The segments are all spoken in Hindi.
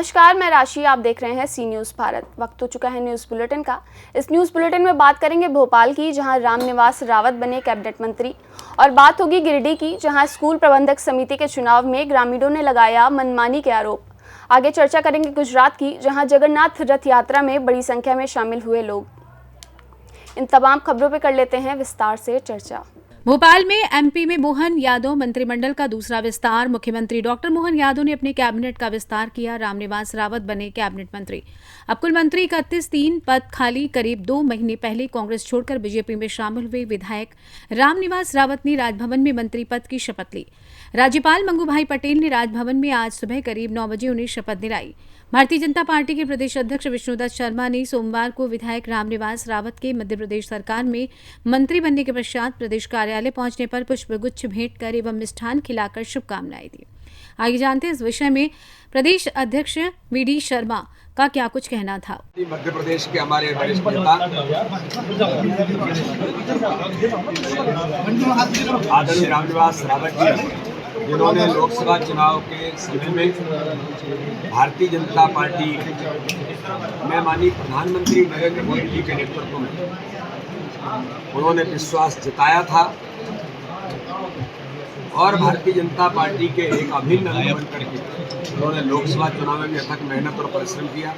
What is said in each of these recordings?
नमस्कार, मैं राशि। आप देख रहे हैं सी न्यूज़ भारत। वक्त हो चुका है न्यूज़ बुलेटिन का। इस न्यूज़ बुलेटिन में बात करेंगे भोपाल की, जहां रामनिवास रावत बने कैबिनेट मंत्री, और बात होगी गिरिडीह की, जहां स्कूल प्रबंधक समिति के चुनाव में ग्रामीणों ने लगाया मनमानी के आरोप। आगे चर्चा करेंगे गुजरात की, जहाँ जगन्नाथ रथ यात्रा में बड़ी संख्या में शामिल हुए लोग। इन तमाम खबरों पर कर लेते हैं विस्तार से चर्चा। भोपाल में एमपी में मोहन यादव मंत्रिमंडल का दूसरा विस्तार। मुख्यमंत्री डॉक्टर मोहन यादव ने अपने कैबिनेट का विस्तार किया। रामनिवास रावत बने कैबिनेट मंत्री। अब कुल मंत्री 31, 3 पद खाली। करीब 2 महीने पहले कांग्रेस छोड़कर बीजेपी में शामिल हुए विधायक रामनिवास रावत ने राजभवन में मंत्री पद की शपथ ली। राज्यपाल मंगू भाई पटेल ने राजभवन में आज सुबह करीब 9 बजे उन्हें शपथ दिलाई। भारतीय जनता पार्टी के प्रदेश अध्यक्ष विष्णुदत्त शर्मा ने सोमवार को विधायक रामनिवास रावत के मध्य प्रदेश सरकार में मंत्री बनने के पश्चात प्रदेश कार्यालय पहुंचने पर पुष्पगुच्छ भेंट कर एवं मिष्ठान खिलाकर शुभकामनाएं दी। आगे जानते हैं इस विषय में प्रदेश अध्यक्ष वी.डी. शर्मा का क्या कुछ कहना था। मध्य प्रदेश के हमारे वरिष्ठ नेता आदरणीय रामनिवास रावत जी, जिन्होंने लोकसभा चुनाव के समय में भारतीय जनता पार्टी में माननीय प्रधानमंत्री नरेंद्र मोदी जी के नेतृत्व में उन्होंने विश्वास जताया था और भारतीय जनता पार्टी के एक अभिन्न अंग बन करके उन्होंने लोकसभा चुनाव में अथक मेहनत और परिश्रम किया।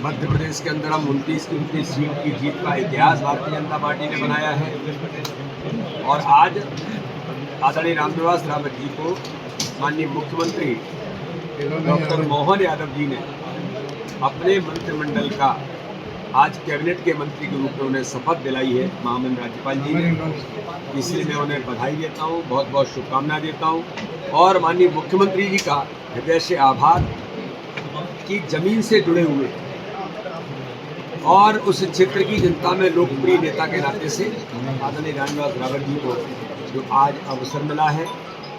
मध्य प्रदेश के अंदर हम 29 की 29 सीट की जीत का इतिहास भारतीय जनता पार्टी ने बनाया है और आज आदरणीय रामनिवास रावत जी को माननीय मुख्यमंत्री डॉक्टर मोहन यादव जी ने अपने मंत्रिमंडल का आज कैबिनेट के मंत्री के रूप में उन्हें शपथ दिलाई है महामहिम राज्यपाल जी ने। इसलिए मैं उन्हें बधाई देता हूँ, बहुत बहुत शुभकामनाएं देता हूँ और माननीय मुख्यमंत्री जी का हृदय से आभार कि जमीन से जुड़े हुए और उस क्षेत्र की जनता में लोकप्रिय नेता के नाते से आदरणीय रामनिवास रावत जी को जो आज अवसर मिला है,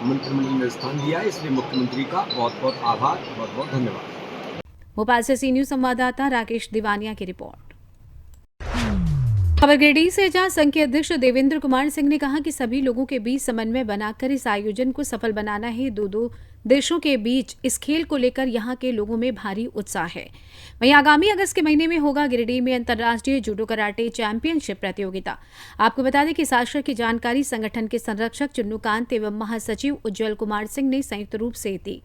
मंत्रिमंडल में स्थान दिया है, इसलिए मुख्यमंत्री का बहुत बहुत आभार, बहुत बहुत धन्यवाद। भोपाल से सी न्यूज़ संवाददाता राकेश दिवानिया की रिपोर्ट। खबर गिरिडीह से, जहां संघ के अध्यक्ष देवेंद्र कुमार सिंह ने कहा कि सभी लोगों के बीच समन्वय बनाकर इस आयोजन को सफल बनाना है। दो देशों के बीच इस खेल को लेकर यहां के लोगों में भारी उत्साह है। वहीं आगामी अगस्त के महीने में होगा गिरिडीह में अंतर्राष्ट्रीय जूडो कराटे चैंपियनशिप प्रतियोगिता। आपको बता दें कि शासक की जानकारी संगठन के संरक्षक चुन्नूकांत एवं महासचिव उज्जवल कुमार सिंह ने संयुक्त रूप से दी।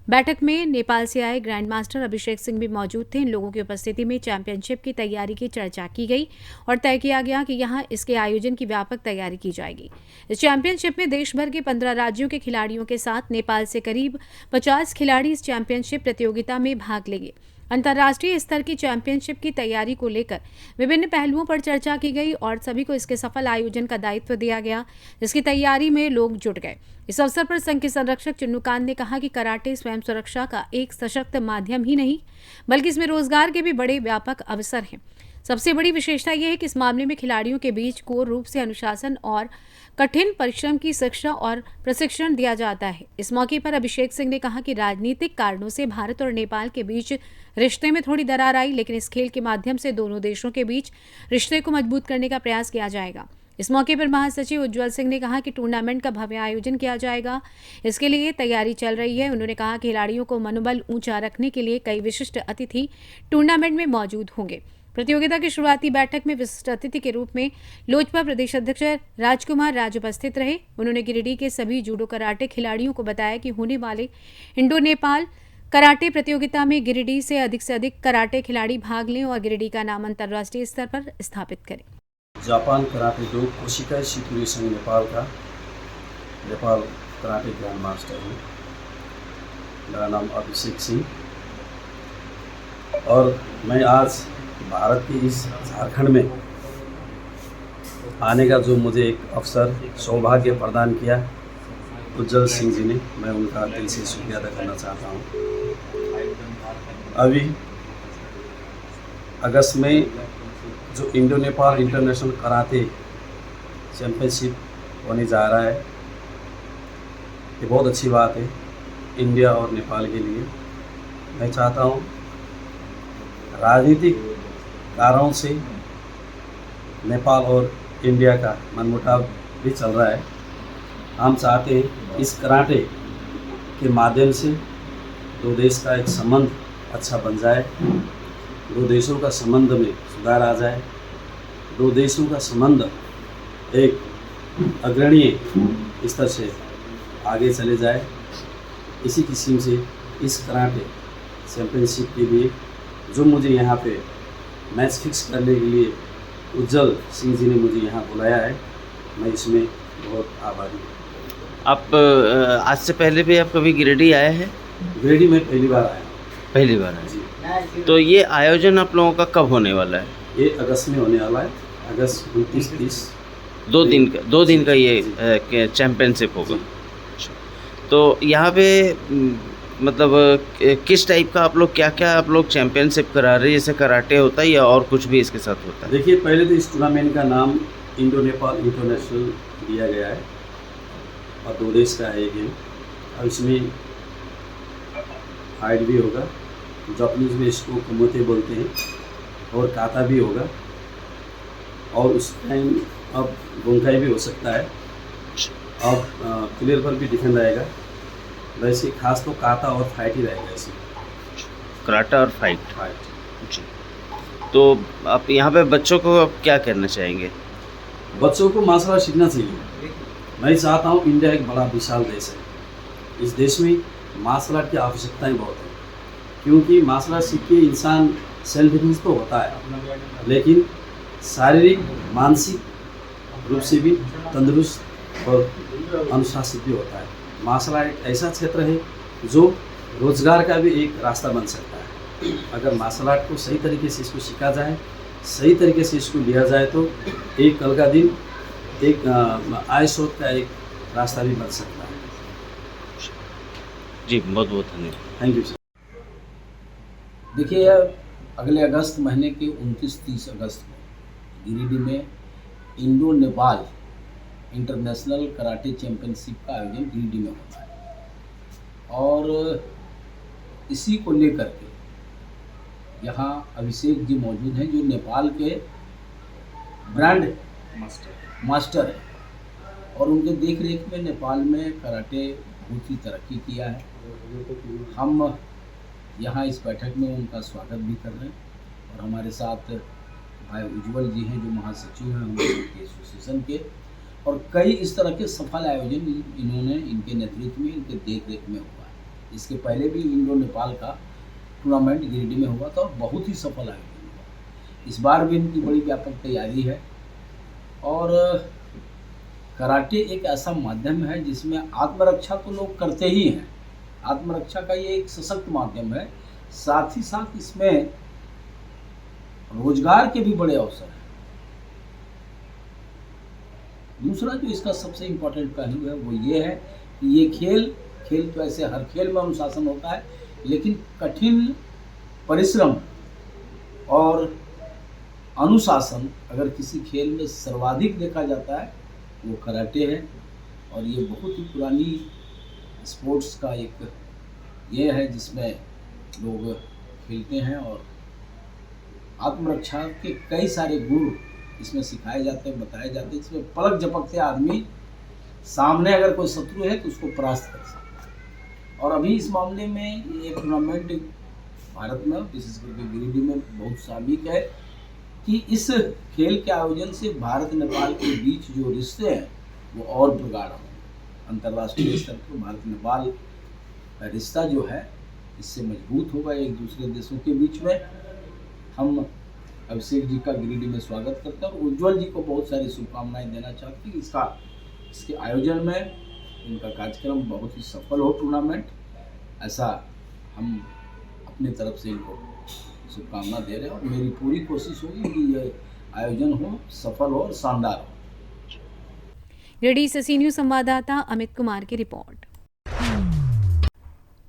बैठक में नेपाल से आए ग्रैंड मास्टर अभिषेक सिंह भी मौजूद थे। इन लोगों की उपस्थिति में चैंपियनशिप की तैयारी की चर्चा की गई और तय किया गया कि यहां इसके आयोजन की व्यापक तैयारी की जाएगी। इस चैंपियनशिप में देश भर के 15 राज्यों के खिलाड़ियों के साथ नेपाल से करीब 50 खिलाड़ी इस चैंपियनशिप प्रतियोगिता में भाग लेंगे। अंतर्राष्ट्रीय स्तर की चैंपियनशिप की तैयारी को लेकर विभिन्न पहलुओं पर चर्चा की गई और सभी को इसके सफल आयोजन का दायित्व दिया गया, जिसकी तैयारी में लोग जुट गए। इस अवसर पर संघ के संरक्षक चुन्नूकांत ने कहा कि कराटे स्वयं सुरक्षा का एक सशक्त माध्यम ही नहीं, बल्कि इसमें रोजगार के भी बड़े व्यापक अवसर हैं। सबसे बड़ी विशेषता यह है कि इस मामले में खिलाड़ियों के बीच कोर रूप से अनुशासन और कठिन परिश्रम की शिक्षा और प्रशिक्षण दिया जाता है। इस मौके पर अभिषेक सिंह ने कहा कि राजनीतिक कारणों से भारत और नेपाल के बीच रिश्ते में थोड़ी दरार आई, लेकिन इस खेल के माध्यम से दोनों देशों के बीच रिश्ते को मजबूत करने का प्रयास किया जाएगा। इस मौके पर महासचिव उज्जवल सिंह ने कहा कि टूर्नामेंट का भव्य आयोजन किया जाएगा, इसके लिए तैयारी चल रही है। उन्होंने कहा कि खिलाड़ियों को मनोबल ऊंचा रखने के लिए कई विशिष्ट अतिथि टूर्नामेंट में मौजूद होंगे। प्रतियोगिता की शुरुआती बैठक में विशिष्ट अतिथि के रूप में लोजपा प्रदेश अध्यक्ष राजकुमार राज उपस्थित रहे। उन्होंने गिरिडीह के सभी जूडो कराटे खिलाड़ियों को बताया कि होने वाले इंडो नेपाल कराटे प्रतियोगिता में गिरिडीह से अधिक कराटे खिलाड़ी भाग लें और गिरिडीह का नाम अंतर्राष्ट्रीय स्तर पर स्थापित करें। जापान कराटे डो कोशिकाई शिकुरी संघ नेपाल कराटे ग्रैंड मास्टर हूँ। मेरा नाम अभिषेक सिंह और मैं आज भारत के इस झारखंड में आने का जो मुझे एक अवसर सौभाग्य प्रदान किया उज्जवल सिंह जी ने, मैं उनका दिल से शुक्रिया अदा करना चाहता हूँ। अभी अगस्त में जो Indo Nepal international karate championship होने जा रहा है, ये बहुत अच्छी बात है इंडिया और नेपाल के लिए। मैं चाहता हूँ राजनीतिक कारणों से नेपाल और इंडिया का मनमुटाव भी चल रहा है। हम चाहते हैं इस कराटे के माध्यम से दो देश का एक संबंध अच्छा बन जाए, दो देशों का संबंध में सुधार आ जाए, दो देशों का संबंध एक अग्रणीय स्तर से आगे चले जाए। इसी किस्म से इस कराटे चैम्पियनशिप के लिए जो मुझे यहाँ पे मैच फिक्स करने के लिए उज्जवल सिंह जी ने मुझे यहाँ बुलाया है, मैं इसमें बहुत आभारी हूँ। आप आज से पहले भी आप कभी गिरिडीह आए हैं? गिरिडीह में पहली बार आया हूँ। पहली बार आए जी। तो ये आयोजन आप लोगों का कब होने वाला है? ये अगस्त में होने वाला है, अगस्त 29-30। 2 दिन का ये चैम्पियनशिप होगा। तो यहाँ पे मतलब किस टाइप का आप लोग क्या आप लोग चैम्पियनशिप करा रहे हैं? जैसे कराटे होता है या और कुछ भी इसके साथ होता है? देखिए, पहले तो इस टूर्नामेंट का नाम इंडो नेपाल इंटरनेशनल दिया गया है और 2 देश का है ये गेम। अब इसमें फाइट भी होगा, जापानीज में इसको कुमोते बोलते हैं, और काता भी होगा, और उस टाइम अब गोंकाई भी हो सकता है, और प्लेयर पर भी डिफेंड रहेगा। वैसे खास तो काता और फाइट ही रहेगा इसमें, कराटा और फाइट। जी। तो आप यहाँ पे बच्चों को आप क्या करना चाहेंगे? बच्चों को मार्शल आर्ट सीखना चाहिए। मैं चाहता हूँ, इंडिया एक बड़ा विशाल देश है, इस देश में मार्शल आर्ट की आवश्यकताएँ बहुत हैं, क्योंकि मार्शल आर्ट सीख के इंसान सेल्फ डिफेंस तो होता है, लेकिन शारीरिक मानसिक रूप से भी तंदुरुस्त और अनुशासित भी होता है। मार्शल आर्ट एक ऐसा क्षेत्र है जो रोजगार का भी एक रास्ता बन सकता है। अगर मार्शल आर्ट को सही तरीके से इसको सीखा जाए, सही तरीके से इसको लिया जाए, तो एक कल का दिन एक आय स्रोत का एक रास्ता भी बन सकता है। जी, बहुत बहुत धन्यवाद। Thank you sir. देखिए, अगले अगस्त महीने के 29-30 अगस्त को गिरिडीह में Indo Nepal international karate championship का आयोजन गिरिडीह में होता है, और इसी को लेकर के यहाँ अभिषेक जी मौजूद हैं, जो नेपाल के ब्रांड मास्टर हैं, और उनके देख रेख में नेपाल में कराटे बहुत ही तरक्की किया है। हम यहाँ इस बैठक में उनका स्वागत भी कर रहे हैं, और हमारे साथ भाई उज्जवल जी हैं, जो महासचिव हैं हमारे एसोसिएशन के, और कई इस तरह के सफल आयोजन इन्होंने इनके नेतृत्व में, इनके देख रेख में हुआ है। इसके पहले भी इंडो नेपाल का टूर्नामेंट गिरिडीह में हुआ था और बहुत ही सफल आयोजन हुआ। इस बार भी इनकी बड़ी व्यापक तैयारी है, और कराटे एक ऐसा माध्यम है जिसमें आत्मरक्षा तो लोग करते ही हैं, आत्मरक्षा का ये एक सशक्त माध्यम है, साथ ही साथ इसमें रोजगार के भी बड़े अवसर हैं। दूसरा जो इसका सबसे इम्पोर्टेंट पहलू है वो ये है कि ये खेल तो ऐसे हर खेल में अनुशासन होता है, लेकिन कठिन परिश्रम और अनुशासन अगर किसी खेल में सर्वाधिक देखा जाता है वो कराटे है, और ये बहुत ही पुरानी स्पोर्ट्स का एक ये है जिसमें लोग खेलते हैं, और आत्मरक्षा के कई सारे गुण इसमें सिखाए जाते हैं, बताए जाते हैं। इसमें पलक झपकते आदमी सामने अगर कोई शत्रु है तो उसको परास्त कर सकता है। और अभी इस मामले में ये टूर्नामेंट भारत में, विशेष करके गिरिडीह में बहुत साबिक है कि इस खेल के आयोजन से भारत नेपाल के बीच जो रिश्ते हैं वो और प्रगाढ़ होंगे। अंतर्राष्ट्रीय स्तर पर भारत नेपाल का रिश्ता जो है इससे मजबूत होगा एक दूसरे देशों के बीच में। हम अभिषेक जी का गिरिडीह में स्वागत करते हैं, और उज्जवल जी को बहुत सारी शुभकामनाएं देना चाहते हैं। इसके आयोजन में इनका कार्यक्रम बहुत ही सफल हो, टूर्नामेंट, ऐसा हम अपनी तरफ से इनको शुभकामना दे रहे हैं, और मेरी पूरी कोशिश होगी कि ये आयोजन हो, सफल हो और शानदार हो। गिरिडीह से सी न्यूज़ संवाददाता अमित कुमार की रिपोर्ट।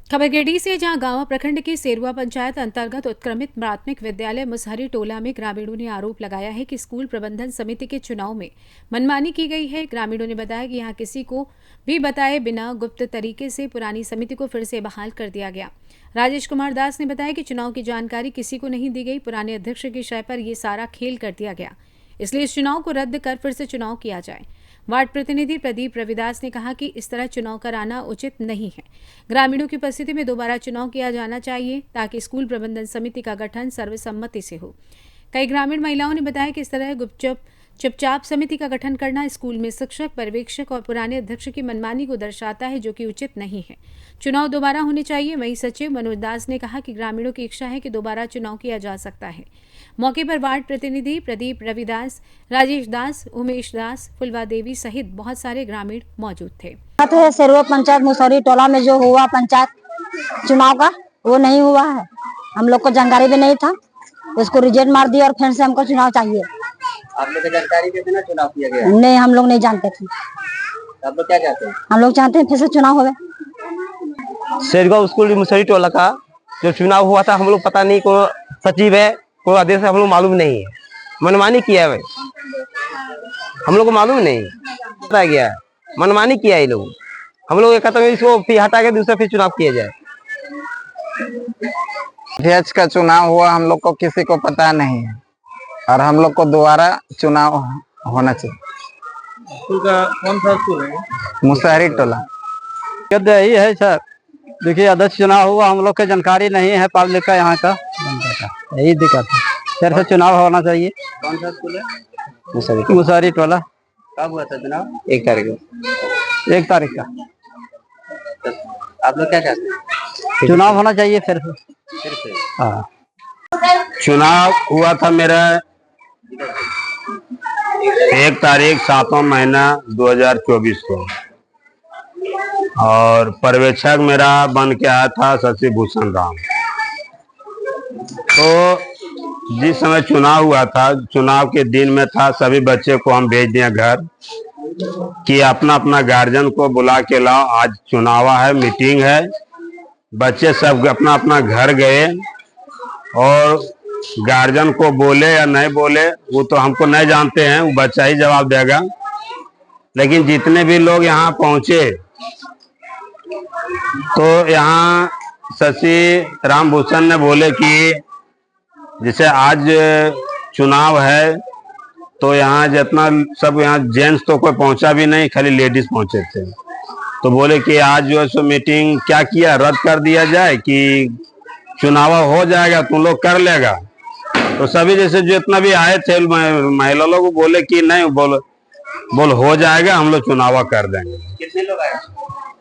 खबर गिरिडीह से, जहां गांवा प्रखंड के सेरुआ पंचायत अंतर्गत उत्क्रमित प्राथमिक विद्यालय मुसहरी टोला में ग्रामीणों ने आरोप लगाया है कि स्कूल प्रबंधन समिति के चुनाव में मनमानी की गई है। ग्रामीणों ने बताया कि यहां किसी को भी बताए बिना गुप्त तरीके से पुरानी समिति को फिर से बहाल कर दिया गया। राजेश कुमार दास ने बताया कि चुनाव की जानकारी किसी को नहीं दी गई, पुराने अध्यक्ष की शय पर यह सारा खेल कर दिया गया। इसलिए इस चुनाव को रद्द कर फिर से चुनाव किया जाए। वार्ड प्रतिनिधि प्रदीप रविदास ने कहा कि इस तरह चुनाव कराना उचित नहीं है। ग्रामीणों की उपस्थिति में दोबारा चुनाव किया जाना चाहिए ताकि स्कूल प्रबंधन समिति का गठन सर्वसम्मति से हो। कई ग्रामीण महिलाओं ने बताया कि इस तरह चुपचाप समिति का गठन करना स्कूल में शिक्षक, पर्यवेक्षक और पुराने अध्यक्ष की मनमानी को दर्शाता है, जो कि उचित नहीं है। चुनाव दोबारा होने चाहिए। वहीं सचिव मनोज दास ने कहा कि ग्रामीणों की इच्छा है कि दोबारा चुनाव किया जा सकता है। मौके पर वार्ड प्रतिनिधि प्रदीप रविदास, राजेश दास, उमेश दास, फुलवा देवी सहित बहुत सारे ग्रामीण मौजूद थे। सेरवा पंचायत मुसहरी टोला में जो हुआ पंचायत चुनाव का, वो नहीं हुआ है। हम लोग को जानकारी भी नहीं था, उसको रिजेक्ट मार दिया और फिर से हमको चुनाव चाहिए। आप लोग को जानकारी के बिना चुनाव किया गया? नहीं, हम लोग नहीं जानते थे। आप लोग क्या चाहते हैं? हम लोग चाहते हैं फिर से चुनाव होवे। शेरगांव स्कूल मुसहरी टोला का जो चुनाव हुआ था, हम लोग पता नहीं को सचिव है, कोई आदेश है, हम लोग मालूम नहीं है। मनमानी किया है, हम लोग को मालूम नहीं पता गया है, मनमानी किया है लोग। हम लोग कहते हैं इसको फिर हटा के दूसरा फिर चुनाव किया जाए। अध्यक्ष का चुनाव हुआ, हम लोग को किसी को पता नहीं है और हम लोग को दोबारा चुनाव होना चाहिए। स्कूल का कौन सा स्कूल है? मुसहरी टोला। यही है सर, देखिए अध्यक्ष चुनाव हुआ, हम लोग को जानकारी नहीं है पब्लिक का, यहाँ का यही दिक्कत है। फिर से चुनाव होना चाहिए। कौन सा स्कूल है? मुसहरी टोला। कब हुआ था चुनाव? 1 तारीख को। 1 तारीख का। आप लोग क्या चाहते हैं? चुनाव होना चाहिए फिर से। हाँ, चुनाव हुआ था मेरा 1 तारीख 7वां महीना 2024 को, और पर्यवेक्षक मेरा बन के आया था शशि भूषण राम। तो जिस समय चुनाव हुआ था, चुनाव के दिन में था, सभी बच्चे को हम भेज दिए घर कि अपना अपना गार्जियन को बुला के लाओ, आज चुनाव है, मीटिंग है। बच्चे सब अपना अपना घर गए और गार्जियन को बोले या नहीं बोले वो तो हमको नहीं जानते हैं, वो बच्चा ही जवाब देगा। लेकिन जितने भी लोग यहाँ पहुंचे तो यहाँ शशि राम भूषण ने बोले कि जैसे आज चुनाव है तो यहाँ जितना सब, यहाँ जेंट्स तो कोई पहुंचा भी नहीं, खाली लेडीज पहुंचे थे। तो बोले कि आज जो है सो मीटिंग क्या किया, रद्द कर दिया जाए कि चुनाव हो जाएगा, तुम लोग कर लेगा। तो सभी जैसे जितना भी आए थे महिला लोग बोले कि नहीं, बोल हो जाएगा, हम लोग चुनाव कर देंगे। कितने लोग आए?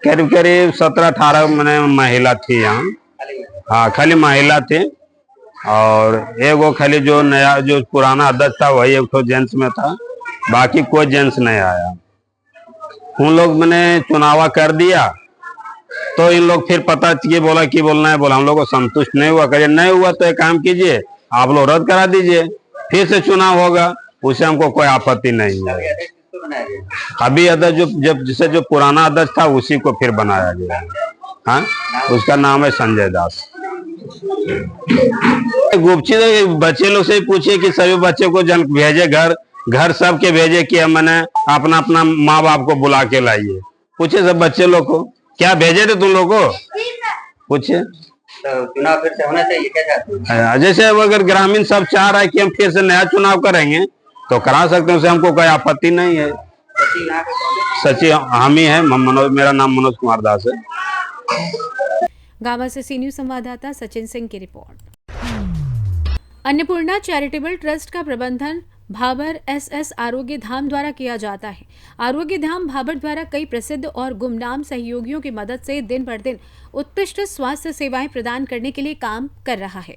करीब करीब 17-18 महिला थी यहाँ। हाँ, खाली महिला थी और एगो खाली जो नया जो पुराना अध्यक्ष था वही एक तो जेंट्स में था, बाकी कोई जेंट्स नहीं आया। उन लोग मैंने चुनाव कर दिया तो इन लोग फिर पता चाहिए बोला कि बोलना है, बोला हम लोग को संतुष्ट नहीं हुआ। करिए नहीं हुआ तो एक काम कीजिए, आप लोग रद्द करा दीजिए, फिर से चुनाव होगा, उससे हमको कोई आपत्ति नहीं है। अभी अध्यक्ष जिसे जो पुराना अध्यक्ष था उसी को फिर बनाया गया। हाँ, उसका नाम है संजय दास। गुपचुप बच्चे लोग से पूछिए कि सभी बच्चे को भेजे घर सबके भेजे कि मैंने अपना अपना माँ बाप को बुला के लाइए। पूछे सब बच्चे लोग को क्या भेजे थे तुम लोग को, पूछे। तो चुनाव फिर से होना चाहिए, क्या चाहते हैं? जैसे अगर ग्रामीण सब चाह रहा है कि हम फिर से नया चुनाव करेंगे तो करा सकते हैं, उसे हमको कोई आपत्ति नहीं है। सचिव हम ही है, मेरा नाम मनोज कुमार दास है। गावा से सी न्यूज संवाददाता सचिन सिंह की रिपोर्ट। अन्नपूर्णा चैरिटेबल ट्रस्ट का प्रबंधन भाबर SS आरोग्य धाम द्वारा किया जाता है। आरोग्य धाम भाबर द्वारा कई प्रसिद्ध और गुमनाम सहयोगियों की मदद से दिन पर दिन उत्कृष्ट स्वास्थ्य सेवाएं प्रदान करने के लिए काम कर रहा है।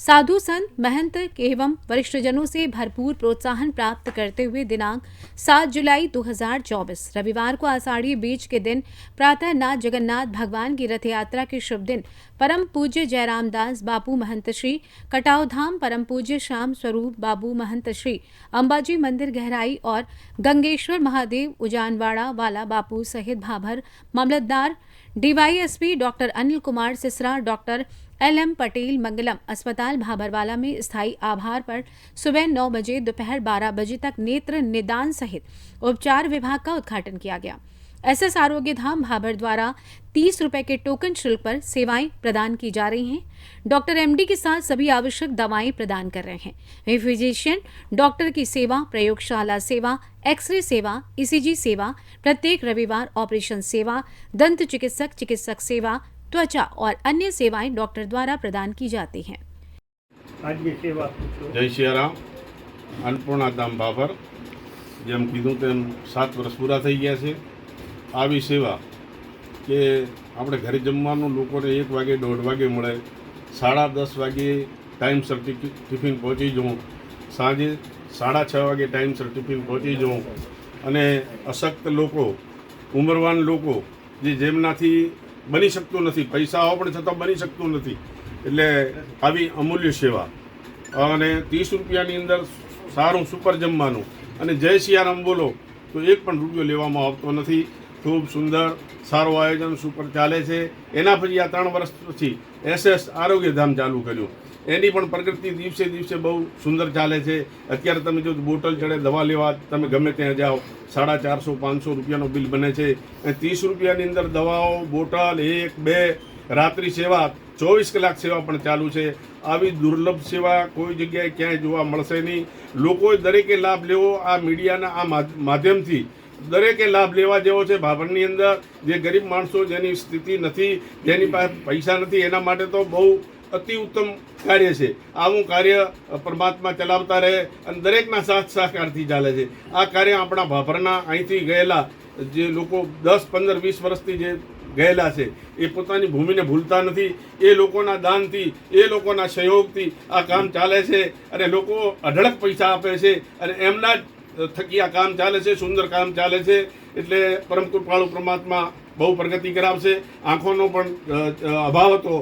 साधु संत महंत एवं वरिष्ठजनों से भरपूर प्रोत्साहन प्राप्त करते हुए दिनांक 7 जुलाई 2024 रविवार को आषाढ़ी बीज के दिन प्रातः नाथ जगन्नाथ भगवान की रथ यात्रा के शुभ दिन परम पूज्य जयराम दास बापू महंत श्री कटाव धाम, परम पूज्य श्याम स्वरूप बाबू महंत श्री अंबाजी मंदिर गहराई और गंगेश्वर महादेव उजानवाड़ा वाला बापू सहित Bhabhar mamlatdar DYSP doctor Anil Kumar Sisra, doctor LM Patel Mangalam अस्पताल भाबरवाला में स्थायी आभार पर सुबह 9 बजे दोपहर 12 बजे तक नेत्र निदान सहित उपचार विभाग का उद्घाटन किया गया। एसएस आरोग्य धाम भाबर द्वारा 30 रुपए के टोकन शुल्क पर सेवाएं प्रदान की जा रही हैं। डॉक्टर एमडी के साथ सभी आवश्यक दवाएं प्रदान कर रहे हैं। वहीं फिजिशियन डॉक्टर की सेवा, प्रयोगशाला सेवा, एक्सरे सेवा, ईसीजी सेवा, प्रत्येक रविवार ऑपरेशन सेवा, दंत चिकित्सक सेवा, त्वचा और अन्य सेवाएं डॉक्टर द्वारा प्रदान की जाती हैं। जय सियाराम। अन्नपूर्णा धाम भाभर जेम कीधुं तेम 7 વર્ષ પૂરા થઈ ગયા છે। આવી સેવા કે આપણે ઘરે જમવાનું લોકોને 1 વાગે 1:30 વાગે મળે, 10:30 વાગે ટાઈમસર ટિફિન પહોંચી જવું, સાંજે 6:30 વાગે ટાઈમસર ટિફિન પહોંચી જવું અને અશક્ત લોકો, ઉંમરવાન લોકો જે જેમનાથી બની શકતું નથી, પૈસા હોવા પણ છતાં બની શકતું નથી, એટલે આવી અમૂલ્ય સેવા અને 30 રૂપિયાની અંદર સારું સુપર જમવાનું અને જય સિયારામ બોલો તો 1 પણ રૂપિયો લેવામાં આવતો નથી। ખૂબ સુંદર સારું આયોજન સુપર ચાલે છે। એના પછી આ 3 વર્ષ પછી એસએસ આરોગ્યધામ ચાલુ કર્યું, એની પણ પ્રગતિ દિવસે દિવસે બહુ સુંદર ચાલે છે। અત્યારે તમે જો બોટલ ચડે દવા લેવા તમે ગમે ત્યાં જાઓ 450-500 રૂપિયાનો બિલ બને છે। 30 રૂપિયાની અંદર દવાઓ, બોટલ, 1, 2 રાત્રિ સેવા, 24 કલાક સેવા પણ ચાલુ છે। આવી દુર્લભ સેવા કોઈ જગ્યાએ ક્યાંય જોવા મળશે નહીં। લોકોએ દરેકે લાભ લેવો। આ મીડિયાના આ માધ્યમથી દરેકે લાભ લેવા જેવો છે। ભાભરની અંદર જે ગરીબ માણસો, જેની સ્થિતિ નથી, જેની પાસે પૈસા નથી, એના માટે તો બહુ અતિ ઉત્તમ કાર્ય છે। આવું કાર્ય પરમાત્મા ચલાવતા રહે અને દરેકના સાથ સહકારથી ચાલે છે। આ કાર્ય આપણા ભાભરના અહીંથી ગયેલા જે લોકો 10, 15, 20 વર્ષથી જે ગયેલા છે એ પોતાની ભૂમિને ભૂલતા નથી। એ લોકોના દાનથી, એ લોકોના સહયોગથી આ કામ ચાલે છે અને લોકો અઢળક પૈસા આપે છે અને એમના જ થકી આ કામ ચાલે છે, સુંદર કામ ચાલે છે। એટલે પરમ કૃપાળુ પરમાત્મા બહુ પ્રગતિ કરાવશે। આંખોનો પણ અભાવ હતો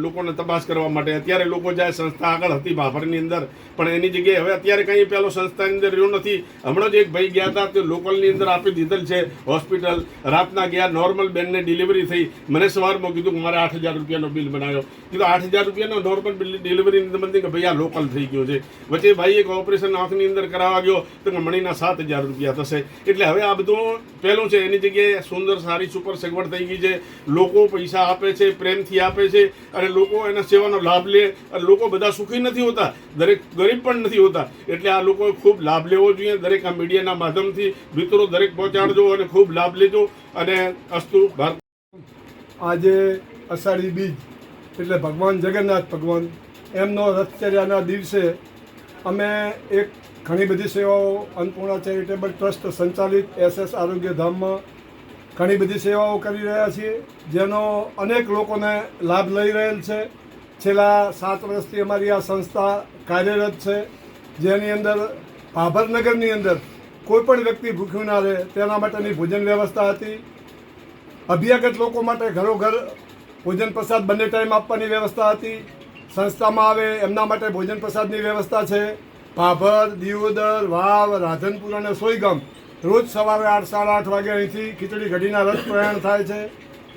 લોકોને તપાસ કરવા માટે, અત્યારે લોકો જાય, સંસ્થા આગળ હતી ભાભરની અંદર પણ એની જગ્યાએ હવે અત્યારે કંઈ પેલો સંસ્થાની અંદર રહ્યો નથી। હમણાં જ એક ભાઈ ગયા હતા તે લોકલની અંદર આપી દીધેલ છે હોસ્પિટલ, રાતના ગયા, નોર્મલ બેનને ડિલિવરી થઈ। મને સવારમાં કીધું કે મારે 8,000 રૂપિયાનો બિલ બનાવ્યો। કીધું 8,000 રૂપિયાનો નોર્મલ ડિલિવરીની અંદર કે ભાઈ આ લોકલ થઈ ગયો છે। વચ્ચે ભાઈ એક ઓપરેશન આંખની અંદર કરાવવા ગયો તો મણીના 7,000 રૂપિયા થશે। એટલે હવે આ બધું પહેલું છે, એની જગ્યાએ સુંદર સારી સુપર સગવડ થઈ ગઈ છે। લોકો પૈસા આપે છે, પ્રેમથી આપે છે અને લોકો એના સેવાનો લાભ લે અને લોકો બધા સુખી નથી હોતા, દરેક ગરીબ પણ નથી હોતા। એટલે આ લોકોએ ખૂબ લાભ લેવો જોઈએ। દરેક આ મીડિયાના માધ્યમથી મિત્રો દરેક પહોંચાડજો અને ખૂબ લાભ લેજો અને અસ્તુ ભારત। આજે અષાઢી બીજ એટલે ભગવાન જગન્નાથ ભગવાન એમનો રથચર્યાના દિવસે અમે એક ઘણી બધી સેવાઓ અન્નપૂર્ણા ચેરિટેબલ ટ્રસ્ટ સંચાલિત એસએસ આરોગ્ય ધામમાં ઘણી બધી સેવાઓ કરી રહ્યા છીએ, જેનો અનેક લોકોને લાભ લઈ રહેલ છે। છેલ્લા 7 વર્ષથી અમારી આ સંસ્થા કાર્યરત છે, જેની અંદર ભાભરનગરની અંદર કોઈ પણ વ્યક્તિ ભૂખ્યું ના રહે તેના માટેની ભોજન વ્યવસ્થા હતી। અભ્યાગત લોકો માટે ઘરોઘર ભોજન પ્રસાદ બંને ટાઈમ આપવાની વ્યવસ્થા હતી। સંસ્થામાં આવે એમના માટે ભોજન પ્રસાદની વ્યવસ્થા છે। ભાભર, દિયોદર, વાવ, રાધનપુર અને સોયગામ રોજ સવારે 8, 8:30 વાગે અહીંથી ખીચડી કઢીના રથ પ્રયાણ થાય છે।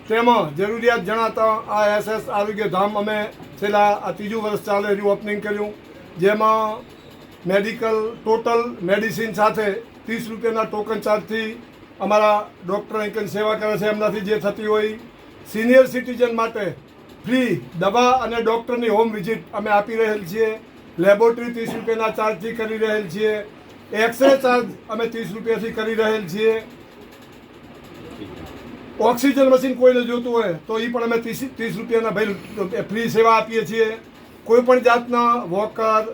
તેમાં જરૂરિયાત જણાતા આ એસએસ આરોગ્ય ધામ અમે છેલ્લા આ 3જું વર્ષ ચાલે રહ્યું ઓપનિંગ કર્યું, જેમાં મેડિકલ ટોટલ મેડિસિન સાથે 30 રૂપિયાના ટોકન ચાર્જથી અમારા ડૉક્ટર અહીં સેવા કરે છે, એમનાથી જે થતી હોય। સિનિયર સિટીઝન માટે ફ્રી દવા અને ડૉક્ટરની હોમ વિઝિટ અમે આપી રહેલ છીએ। લેબોરેટરી 30 રૂપિયાના ચાર્જથી કરી રહેલ છીએ। એક્સરે ચાર્જ અમે 30 રૂપિયાથી કરી રહેલ છીએ। ઓક્સિજન મશીન કોઈને જોતું હોય તો એ પણ અમે 30 રૂપિયાના ભાઈ ફ્રી સેવા આપીએ છીએ। કોઈ પણ જાતના વોકર,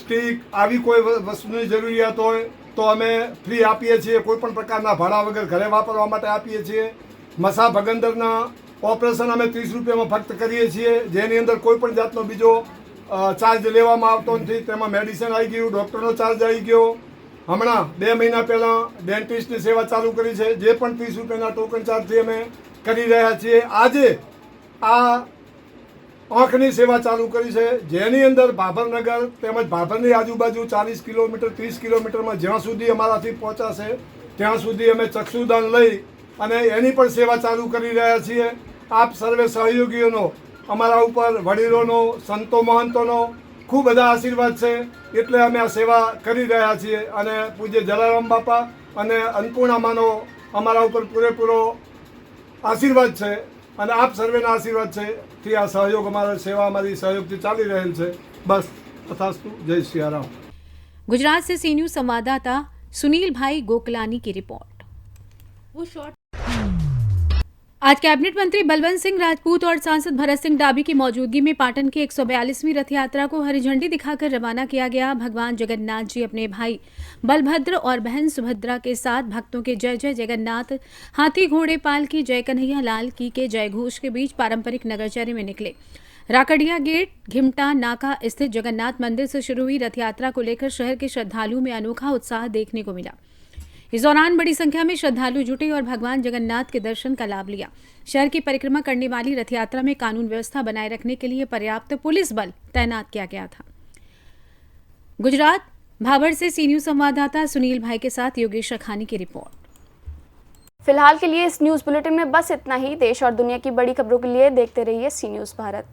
સ્ટીક આવી કોઈ વસ્તુની જરૂરિયાત હોય તો અમે ફ્રી આપીએ છીએ। કોઈ પણ પ્રકારના ભાડા વગર ઘરે વાપરવા માટે આપીએ છીએ। મસા ભગંદરના ઓપરેશન અમે 30 રૂપિયામાં ફક્ત કરીએ છીએ, જેની અંદર કોઈ પણ જાતનો બીજો ચાર્જ લેવામાં આવતો નથી। તેમાં મેડિસિન આવી ગયું, ડૉક્ટરનો ચાર્જ આવી ગયો। હમણાં 2 મહિના પહેલાં ડેન્ટિસ્ટની સેવા ચાલુ કરી છે, જે પણ 30 રૂપિયાના ટોકન ચાર્જથી અમે કરી રહ્યા છીએ। આજે આ આંખની સેવા ચાલુ કરી છે, જેની અંદર ભાભરનગર તેમજ ભાભરની આજુબાજુ 40 કિલોમીટર 30 કિલોમીટરમાં જ્યાં સુધી અમારાથી પહોંચાશે ત્યાં સુધી અમે ચક્ષુદાન લઈ અને એની પણ સેવા ચાલુ કરી રહ્યા છીએ। આપ સર્વે સહયોગીઓનો, અમારા ઉપર વડીલોનો, સંતો મહંતોનો ખૂબ બધા આશીર્વાદ છે, એટલે અમે આ સેવા કરી રહ્યા છીએ અને પૂજ્ય જલારામ બાપા અને અન્નપૂર્ણામાનો અમારા ઉપર પૂરેપૂરો આશીર્વાદ છે અને આપ સર્વેના આશીર્વાદ છે થી આ સહયોગ અમારા સેવા અમારી સહયોગથી ચાલી રહેલ છે. બસ તથાસ્તુ. જય સિયારાम. गुजरात से सी न्यूज संवाददाता सुनील भाई गोकलानी की रिपोर्ट। आज कैबिनेट मंत्री बलवंत सिंह राजपूत और सांसद भरत सिंह डाबी की मौजूदगी में पाटन की 142वीं रथ यात्रा को हरी झंडी दिखाकर रवाना किया गया। भगवान जगन्नाथ जी अपने भाई बलभद्र और बहन सुभद्रा के साथ भक्तों के जय जय जगन्नाथ, हाथी घोड़े पालकी, जय कन्हैया लाल की के जय घोष के बीच पारंपरिक नगरचर्या में निकले। राकड़िया गेट घिमटा नाका स्थित जगन्नाथ मंदिर से शुरू हुई रथ यात्रा को लेकर शहर के श्रद्धालुओं में अनोखा उत्साह देखने को मिला। इस दौरान बड़ी संख्या में श्रद्धालु जुटे और भगवान जगन्नाथ के दर्शन का लाभ लिया। शहर की परिक्रमा करने वाली रथ यात्रा में कानून व्यवस्था बनाए रखने के लिए पर्याप्त पुलिस बल तैनात किया गया था। गुजरात भाबर से सी न्यूज संवाददाता सुनील भाई के साथ योगेश अखानी की रिपोर्ट। फिलहाल के लिए इस न्यूज बुलेटिन में बस इतना ही। देश और दुनिया की बड़ी खबरों के लिए देखते रहिए सी न्यूज भारत।